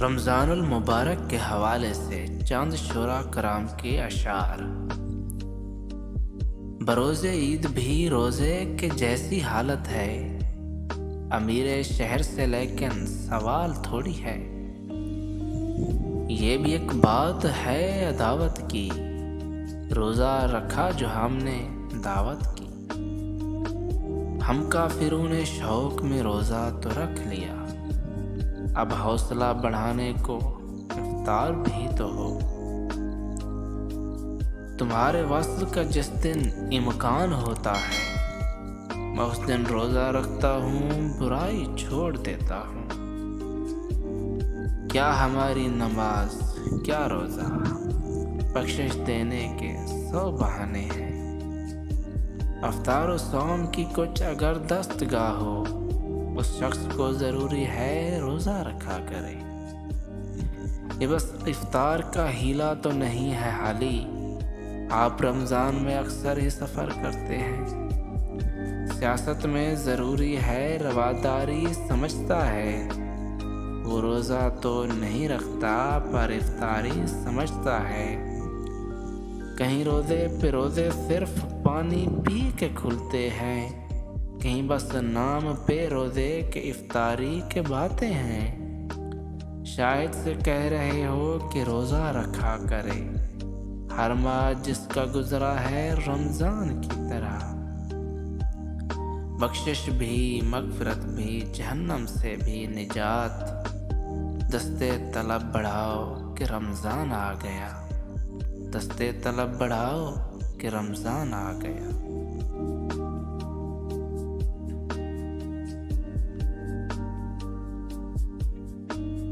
रमज़ानुल मुबारक के हवाले से चंद शुरा कराम के अशार। बरोज़े ईद भी रोज़े के जैसी हालत है, अमीर शहर से लेकिन सवाल थोड़ी है। ये भी एक बात है अदावत की, रोज़ा रखा जो हमने दावत की। हम काफिरों ने शौक में रोज़ा तो रख लिया, अब हौसला बढ़ाने को इफ्तार भी तो हो। तुम्हारे वस्ल का जिस दिन इम्कान होता है, मैं उस दिन रोज़ा रखता हूँ, बुराई छोड़ देता हूँ। क्या हमारी नमाज क्या रोज़ा, बख्शिश देने के 100 बहाने हैं। अफ्तार व सौम की कुछ अगर दस्तगाह हो, उस शख्स को ज़रूरी है रोज़ा रखा करे। ये बस इफ्तार का हीला तो नहीं है हाली, आप रमज़ान में अक्सर ही सफ़र करते हैं। सियासत में ज़रूरी है रवादारी समझता है, वो रोज़ा तो नहीं रखता पर इफ्तारी समझता है। कहीं रोज़े पे रोज़े सिर्फ पानी पी के खुलते हैं, कहीं बस नाम पे रोज़े के इफ्तारी के बातें हैं। शायद से कह रहे हो कि रोज़ा रखा करे, हर माह जिसका गुज़रा है रमज़ान की तरह। बख्शिश भी, मग़फ़िरत भी, जहन्नम से भी निजात, दस्ते तलब बढ़ाओ कि रमज़ान आ गया, दस्ते तलब बढ़ाओ कि रमज़ान आ गया।